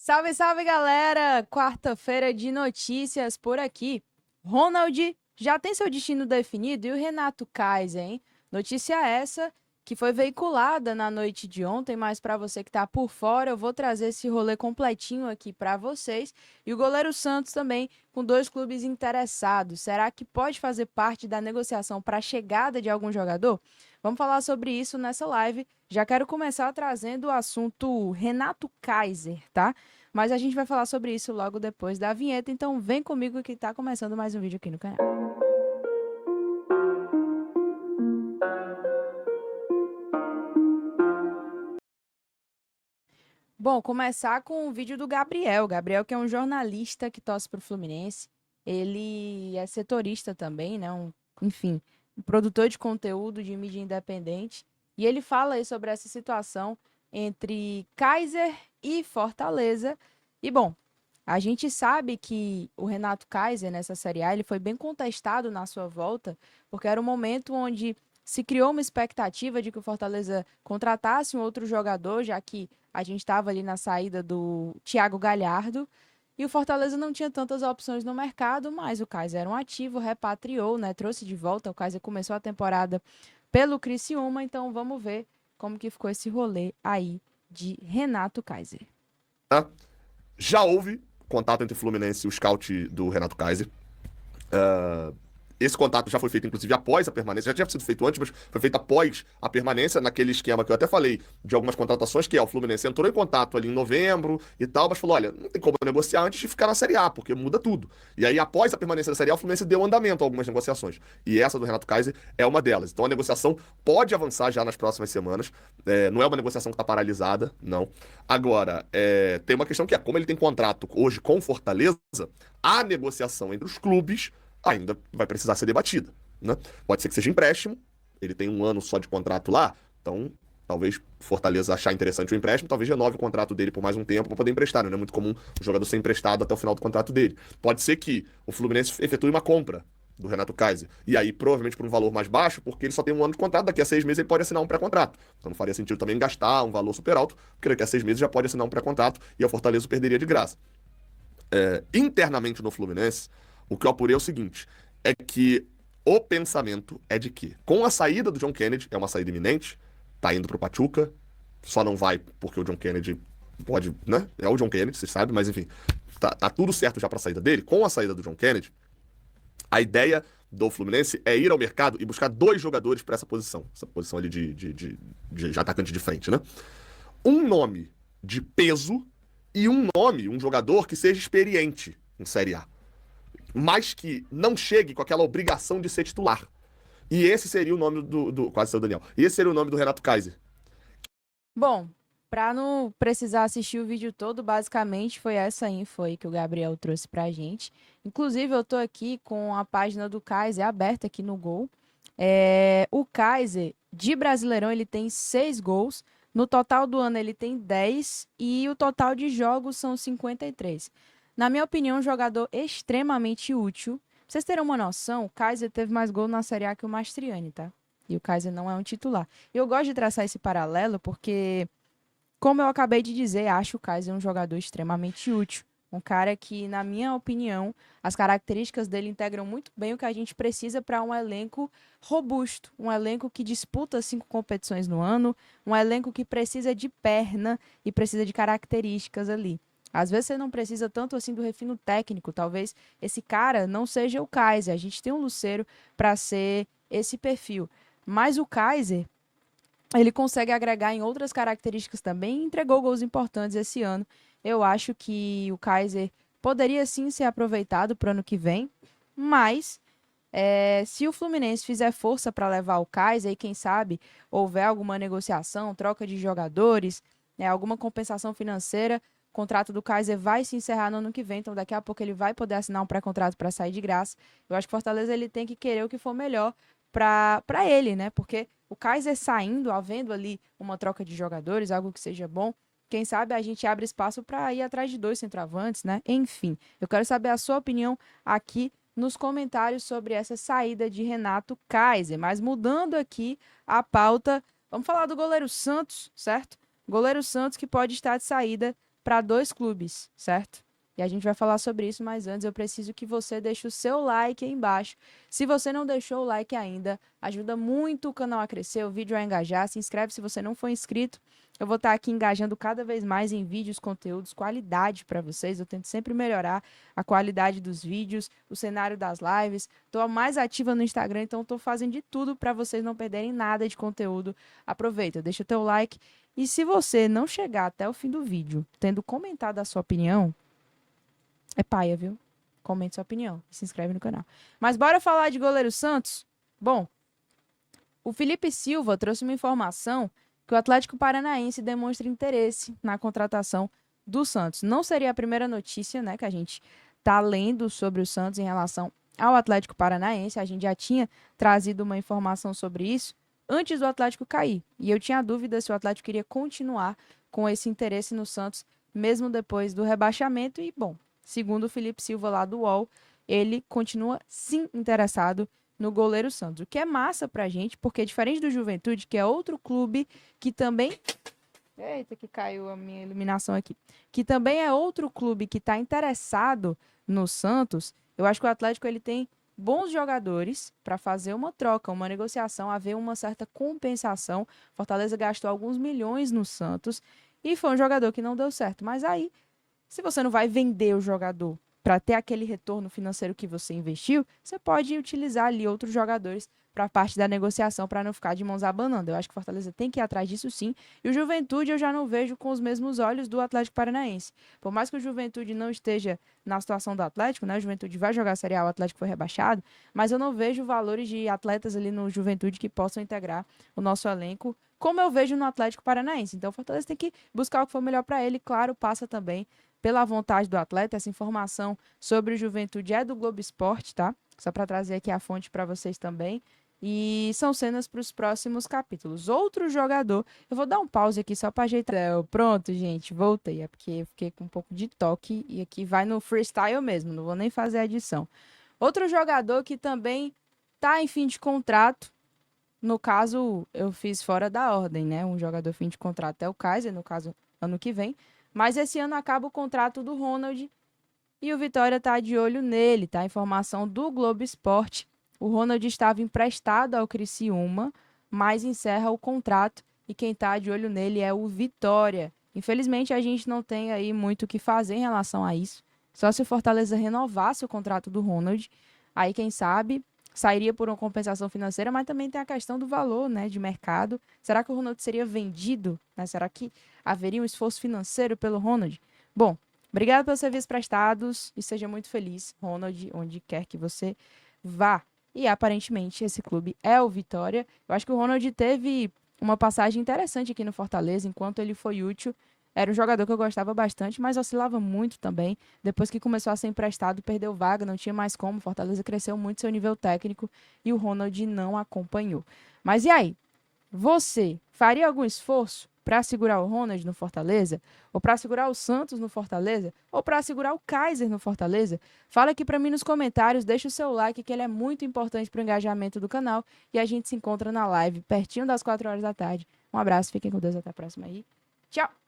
Salve, salve, galera! Quarta-feira de notícias por aqui. Ronald já tem seu destino definido e o Renato Kaiser, hein? Notícia essa que foi veiculada na noite de ontem, mas para você que tá por fora, eu vou trazer esse rolê completinho aqui para vocês. E o goleiro Santos também, com dois clubes interessados. Será que pode fazer parte da negociação para a chegada de algum jogador? Vamos falar sobre isso nessa live. Já quero começar trazendo o assunto Renato Kaiser, tá? Mas a gente vai falar sobre isso logo depois da vinheta, então vem comigo que tá começando mais um vídeo aqui no canal. Bom, começar com o vídeo do Gabriel. Gabriel, que é um jornalista que torce pro Fluminense. Ele é setorista também, né? Enfim, um produtor de conteúdo de mídia independente. E ele fala aí sobre essa situação entre Kaiser e Fortaleza. E, bom, a gente sabe que o Renato Kaiser, nessa Série A, ele foi bem contestado na sua volta, porque era um momento onde se criou uma expectativa de que o Fortaleza contratasse um outro jogador, já que a gente estava ali na saída do Thiago Galhardo, e o Fortaleza não tinha tantas opções no mercado, mas o Kaiser era um ativo, repatriou, né, trouxe de volta. O Kaiser começou a temporada pelo Criciúma, então vamos ver como que ficou esse rolê aí de Renato Kaiser. Tá? Já houve contato entre o Fluminense e o scout do Renato Kaiser. Esse contato já foi feito, inclusive, após a permanência. Já tinha sido feito antes, mas foi feito após a permanência, naquele esquema que eu até falei, de algumas contratações, que é o Fluminense entrou em contato ali em novembro e tal, mas falou, olha, não tem como negociar antes de ficar na Série A, porque muda tudo. E aí, após a permanência da Série A, o Fluminense deu andamento a algumas negociações. E essa do Renato Kaiser é uma delas. Então, a negociação pode avançar já nas próximas semanas. Não é uma negociação que está paralisada, não. Agora, tem uma questão que é, como ele tem contrato hoje com Fortaleza, a negociação entre os clubes ainda vai precisar ser debatida, né? Pode ser que seja empréstimo, ele tem um ano só de contrato lá, então talvez Fortaleza achar interessante o empréstimo, talvez renove o contrato dele por mais um tempo para poder emprestar, né? Não é muito comum o jogador ser emprestado até o final do contrato dele. Pode ser que o Fluminense efetue uma compra do Renato Kaiser, e aí provavelmente por um valor mais baixo, porque ele só tem um ano de contrato, daqui a 6 meses ele pode assinar um pré-contrato. Então não faria sentido também gastar um valor super alto, porque daqui a 6 meses já pode assinar um pré-contrato e a Fortaleza perderia de graça. Internamente no Fluminense, o que eu apurei é o seguinte: é que o pensamento é de que, com a saída do John Kennedy, é uma saída iminente, tá indo pro Pachuca, só não vai porque o John Kennedy pode, né? É o John Kennedy, vocês sabem, mas enfim, tá tudo certo já pra saída dele. Com a saída do John Kennedy, a ideia do Fluminense é ir ao mercado e buscar dois jogadores pra essa posição ali de atacante de frente, né? Um nome de peso e um jogador que seja experiente em Série A, mas que não chegue com aquela obrigação de ser titular. E esse seria o nome quase seu Daniel. E esse seria o nome do Renato Kaiser. Bom, para não precisar assistir o vídeo todo, basicamente foi essa info aí que o Gabriel trouxe pra gente. Inclusive, eu tô aqui com a página do Kaiser aberta aqui no Gol. O Kaiser, de Brasileirão, ele tem 6 gols. No total do ano, ele tem 10. E o total de jogos são 53. Na minha opinião, um jogador extremamente útil. Pra vocês terem uma noção, o Kaiser teve mais gol na Série A que o Mastriani, tá? E o Kaiser não é um titular. Eu gosto de traçar esse paralelo porque, como eu acabei de dizer, acho o Kaiser um jogador extremamente útil. Um cara que, na minha opinião, as características dele integram muito bem o que a gente precisa para um elenco robusto. Um elenco que disputa 5 competições no ano, um elenco que precisa de perna e precisa de características ali. Às vezes você não precisa tanto assim do refino técnico. Talvez esse cara não seja o Kaiser. A gente tem um Lucero para ser esse perfil. Mas o Kaiser, ele consegue agregar em outras características também e entregou gols importantes esse ano. Eu acho que o Kaiser poderia sim ser aproveitado para o ano que vem, mas se o Fluminense fizer força para levar o Kaiser e quem sabe houver alguma negociação, troca de jogadores, alguma compensação financeira, o contrato do Kaiser vai se encerrar no ano que vem, então daqui a pouco ele vai poder assinar um pré-contrato para sair de graça. Eu acho que o Fortaleza ele tem que querer o que for melhor para ele, né? Porque o Kaiser saindo, havendo ali uma troca de jogadores, algo que seja bom, quem sabe a gente abre espaço para ir atrás de 2 centroavantes, né? Enfim, eu quero saber a sua opinião aqui nos comentários sobre essa saída de Renato Kaiser. Mas mudando aqui a pauta, vamos falar do goleiro Santos, certo? Goleiro Santos que pode estar de saída para 2 clubes, certo? E a gente vai falar sobre isso, mas antes eu preciso que você deixe o seu like aí embaixo. Se você não deixou o like ainda, ajuda muito o canal a crescer, o vídeo a engajar. Se inscreve se você não for inscrito. Eu vou estar aqui engajando cada vez mais em vídeos, conteúdos, qualidade para vocês. Eu tento sempre melhorar a qualidade dos vídeos, o cenário das lives. Estou mais ativa no Instagram, então estou fazendo de tudo para vocês não perderem nada de conteúdo. Aproveita, deixa o teu like. E se você não chegar até o fim do vídeo, tendo comentado a sua opinião, é paia, viu? Comente sua opinião e se inscreve no canal. Mas bora falar de goleiro Santos? Bom, o Felipe Silva trouxe uma informação que o Atlético Paranaense demonstra interesse na contratação do Santos. Não seria a primeira notícia, né, que a gente tá lendo sobre o Santos em relação ao Atlético Paranaense. A gente já tinha trazido uma informação sobre isso antes do Atlético cair. E eu tinha dúvida se o Atlético queria continuar com esse interesse no Santos, mesmo depois do rebaixamento. E, bom, segundo o Felipe Silva lá do UOL, ele continua sim interessado no goleiro Santos. O que é massa pra gente, porque diferente do Juventude, que é outro clube que também... Eita, que caiu a minha iluminação aqui. Que também é outro clube que está interessado no Santos. Eu acho que o Atlético ele tem bons jogadores para fazer uma troca, uma negociação, haver uma certa compensação. Fortaleza gastou alguns milhões no Santos e foi um jogador que não deu certo. Mas aí, se você não vai vender o jogador para ter aquele retorno financeiro que você investiu, você pode utilizar ali outros jogadores para a parte da negociação para não ficar de mãos abanando. Eu acho que o Fortaleza tem que ir atrás disso sim. E o Juventude eu já não vejo com os mesmos olhos do Atlético Paranaense. Por mais que o Juventude não esteja na situação do Atlético, né? O Juventude vai jogar a Série A, o Atlético foi rebaixado, mas eu não vejo valores de atletas ali no Juventude que possam integrar o nosso elenco como eu vejo no Atlético Paranaense. Então o Fortaleza tem que buscar o que for melhor para ele. Claro, passa também pela vontade do atleta. Essa informação sobre o Juventude é do Globo Esporte, tá? Só para trazer aqui a fonte para vocês também. E são cenas para os próximos capítulos. Outro jogador, eu vou dar um pause aqui só para ajeitar. Pronto, gente, voltei. É porque eu fiquei com um pouco de toque e aqui vai no freestyle mesmo, não vou nem fazer a edição. Outro jogador que também tá em fim de contrato, no caso, eu fiz fora da ordem, né? Um jogador fim de contrato é o Kaiser, no caso, ano que vem. Mas esse ano acaba o contrato do Ronald e o Vitória tá de olho nele, tá? Informação do Globo Esporte. O Ronald estava emprestado ao Criciúma, mas encerra o contrato e quem está de olho nele é o Vitória. Infelizmente, a gente não tem aí muito o que fazer em relação a isso. Só se o Fortaleza renovasse o contrato do Ronald, aí quem sabe sairia por uma compensação financeira, mas também tem a questão do valor, né, de mercado. Será que o Ronald seria vendido? Né? Será que haveria um esforço financeiro pelo Ronald? Bom, obrigado pelos serviços prestados e seja muito feliz, Ronald, onde quer que você vá. E aparentemente esse clube é o Vitória. Eu acho que o Ronald teve uma passagem interessante aqui no Fortaleza, enquanto ele foi útil. Era um jogador que eu gostava bastante, mas oscilava muito também. Depois que começou a ser emprestado, perdeu vaga, não tinha mais como. Fortaleza cresceu muito seu nível técnico e o Ronald não acompanhou. Mas e aí? Você faria algum esforço para segurar o Ronald no Fortaleza? Ou para segurar o Santos no Fortaleza? Ou para segurar o Kaiser no Fortaleza? Fala aqui para mim nos comentários, deixa o seu like que ele é muito importante para o engajamento do canal e a gente se encontra na live pertinho das 4 horas da tarde. Um abraço, fiquem com Deus, até a próxima aí. Tchau!